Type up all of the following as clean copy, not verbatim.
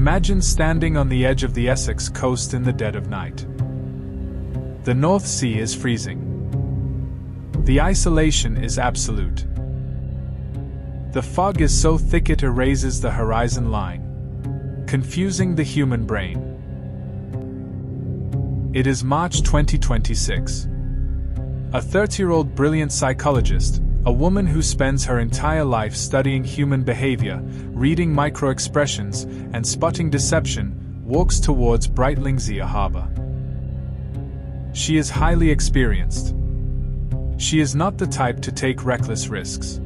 Imagine standing on the edge of the Essex coast in the dead of night. The North Sea is freezing. The isolation is absolute. The fog is so thick it erases the horizon line, confusing the human brain. It is March 2026. A 30-year-old brilliant psychologist, a woman who spends her entire life studying human behavior, reading micro-expressions, and spotting deception, walks towards Brightlingsea harbor. She is highly experienced. She is not the type to take reckless risks.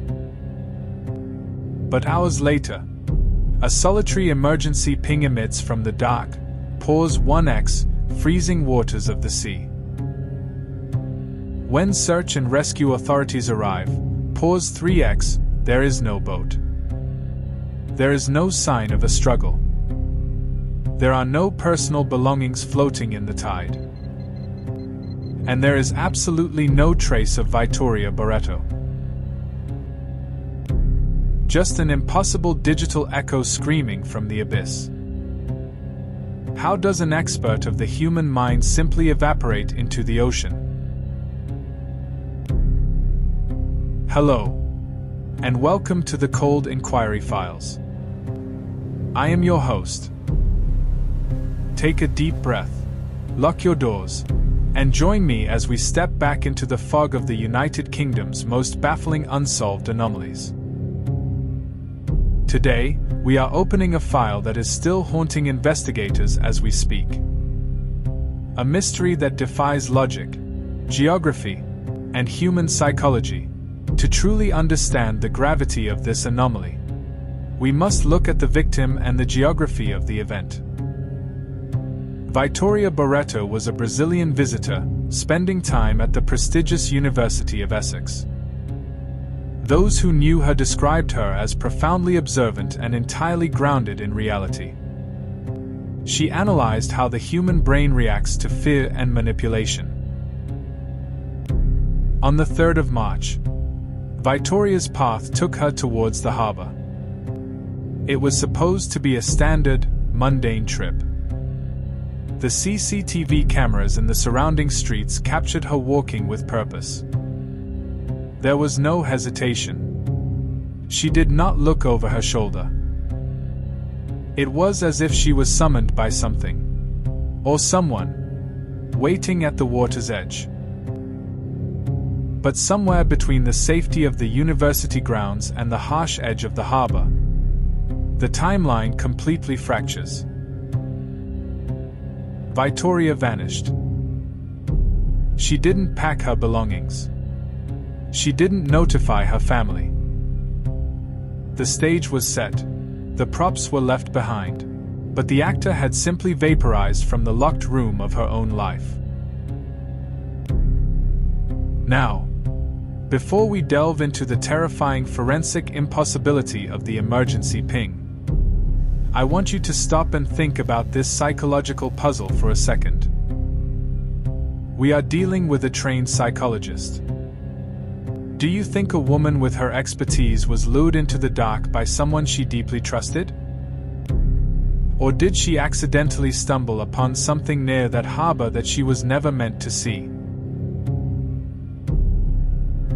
But hours later, a solitary emergency ping emits from the dark, pause 1x, freezing waters of the sea. When search and rescue authorities arrive, pause 3x, there is no boat. There is no sign of a struggle. There are no personal belongings floating in the tide. And there is absolutely no trace of Vitória Barreto. Just an impossible digital echo screaming from the abyss. How does an expert of the human mind simply evaporate into the ocean? Hello, and welcome to the Cold Inquiry Files. I am your host. Take a deep breath, lock your doors, and join me as we step back into the fog of the United Kingdom's most baffling unsolved anomalies. Today, we are opening a file that is still haunting investigators as we speak. A mystery that defies logic, geography, and human psychology. To truly understand the gravity of this anomaly, we must look at the victim and the geography of the event. Vitória Barreto was a Brazilian visitor, spending time at the prestigious University of Essex. Those who knew her described her as profoundly observant and entirely grounded in reality. She analyzed how the human brain reacts to fear and manipulation. On the 3rd of March, Vitória's path took her towards the harbor. It was supposed to be a standard, mundane trip. The CCTV cameras in the surrounding streets captured her walking with purpose. There was no hesitation. She did not look over her shoulder. It was as if she was summoned by something, or someone, waiting at the water's edge. But somewhere between the safety of the university grounds and the harsh edge of the harbor, the timeline completely fractures. Vitória vanished. She didn't pack her belongings. She didn't notify her family. The stage was set. The props were left behind. But the actor had simply vaporized from the locked room of her own life. Now, before we delve into the terrifying forensic impossibility of the emergency ping, I want you to stop and think about this psychological puzzle for a second. We are dealing with a trained psychologist. Do you think a woman with her expertise was lured into the dark by someone she deeply trusted? Or did she accidentally stumble upon something near that harbor that she was never meant to see?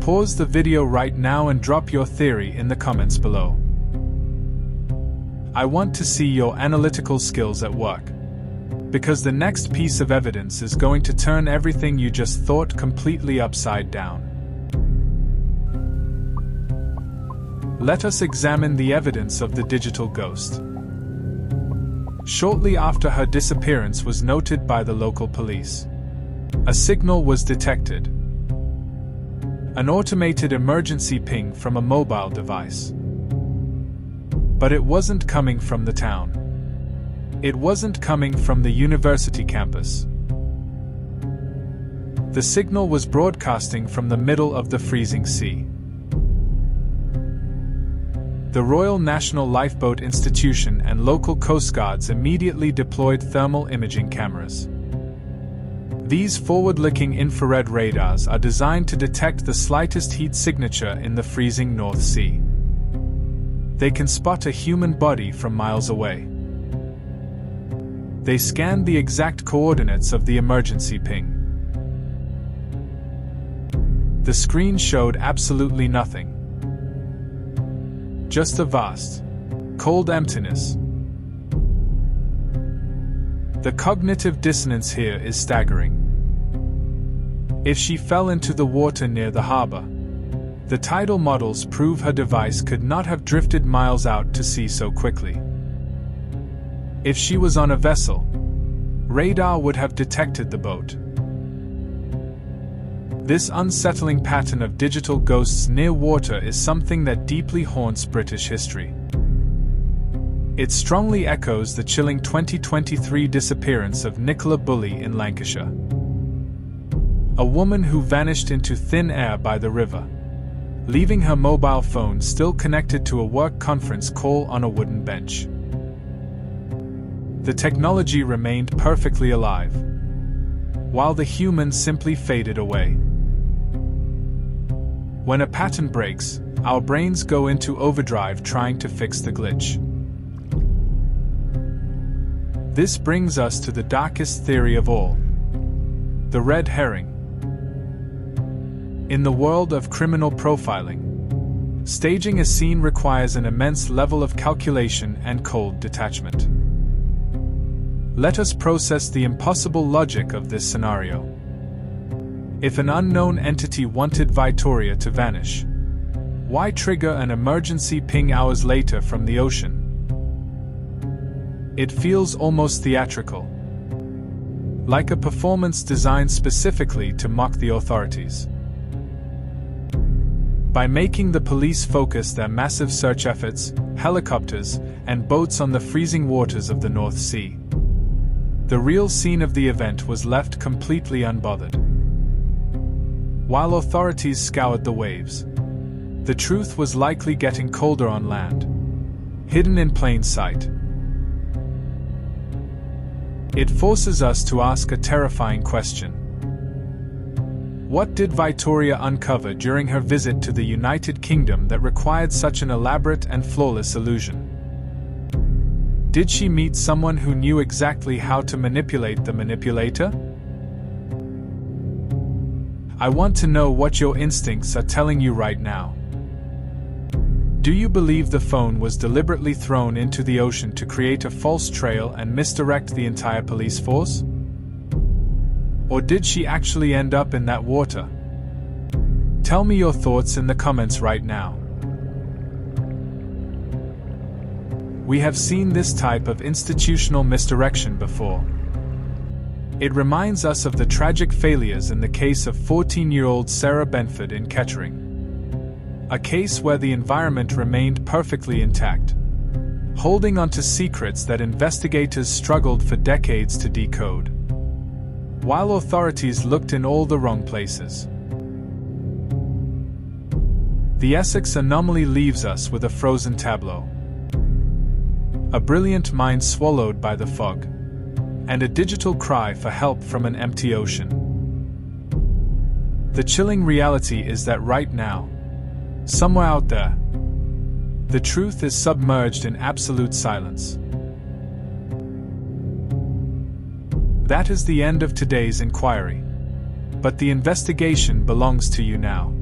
Pause the video right now and drop your theory in the comments below. I want to see your analytical skills at work. Because the next piece of evidence is going to turn everything you just thought completely upside down. Let us examine the evidence of the digital ghost. Shortly after her disappearance was noted by the local police, a signal was detected. An automated emergency ping from a mobile device. But it wasn't coming from the town. It wasn't coming from the university campus. The signal was broadcasting from the middle of the freezing sea. The Royal National Lifeboat Institution and local coast guards immediately deployed thermal imaging cameras. These forward-looking infrared radars are designed to detect the slightest heat signature in the freezing North Sea. They can spot a human body from miles away. They scanned the exact coordinates of the emergency ping. The screen showed absolutely nothing. Just a vast, cold emptiness. The cognitive dissonance here is staggering. If she fell into the water near the harbor, the tidal models prove her device could not have drifted miles out to sea so quickly. If she was on a vessel, radar would have detected the boat. This unsettling pattern of digital ghosts near water is something that deeply haunts British history. It strongly echoes the chilling 2023 disappearance of Nicola Bulley in Lancashire. A woman who vanished into thin air by the river, leaving her mobile phone still connected to a work conference call on a wooden bench. The technology remained perfectly alive, while the human simply faded away. When a pattern breaks, our brains go into overdrive trying to fix the glitch. This brings us to the darkest theory of all: the red herring. In the world of criminal profiling, staging a scene requires an immense level of calculation and cold detachment. Let us process the impossible logic of this scenario. If an unknown entity wanted Vitória to vanish, why trigger an emergency ping hours later from the ocean? It feels almost theatrical, like a performance designed specifically to mock the authorities. By making the police focus their massive search efforts, helicopters, and boats on the freezing waters of the North Sea, the real scene of the event was left completely unbothered. While authorities scoured the waves, the truth was likely getting colder on land, hidden in plain sight. It forces us to ask a terrifying question. What did Vitória uncover during her visit to the United Kingdom that required such an elaborate and flawless illusion? Did she meet someone who knew exactly how to manipulate the manipulator? I want to know what your instincts are telling you right now. Do you believe the phone was deliberately thrown into the ocean to create a false trail and misdirect the entire police force? Or did she actually end up in that water? Tell me your thoughts in the comments right now. We have seen this type of institutional misdirection before. It reminds us of the tragic failures in the case of 14-year-old Sarah Benford in Kettering. A case where the environment remained perfectly intact, holding onto secrets that investigators struggled for decades to decode, while authorities looked in all the wrong places. The Essex anomaly leaves us with a frozen tableau. A brilliant mind swallowed by the fog, and a digital cry for help from an empty ocean. The chilling reality is that right now, somewhere out there, the truth is submerged in absolute silence. That is the end of today's inquiry, but the investigation belongs to you now.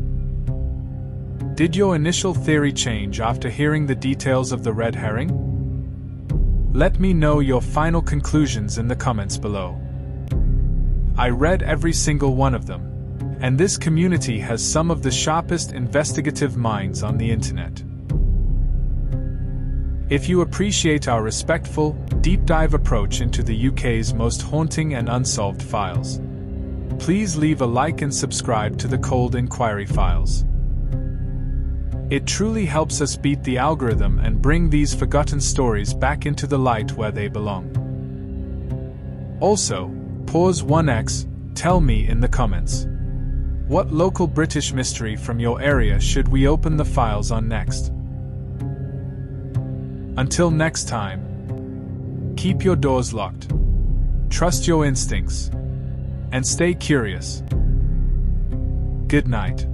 Did your initial theory change after hearing the details of the red herring? Let me know your final conclusions in the comments below. I read every single one of them, and this community has some of the sharpest investigative minds on the internet. If you appreciate our respectful, deep dive approach into the UK's most haunting and unsolved files, please leave a like and subscribe to the Cold Inquiry Files. It truly helps us beat the algorithm and bring these forgotten stories back into the light where they belong. Also, pause 1x, tell me in the comments. What local British mystery from your area should we open the files on next? Until next time, keep your doors locked, trust your instincts, and stay curious. Good night.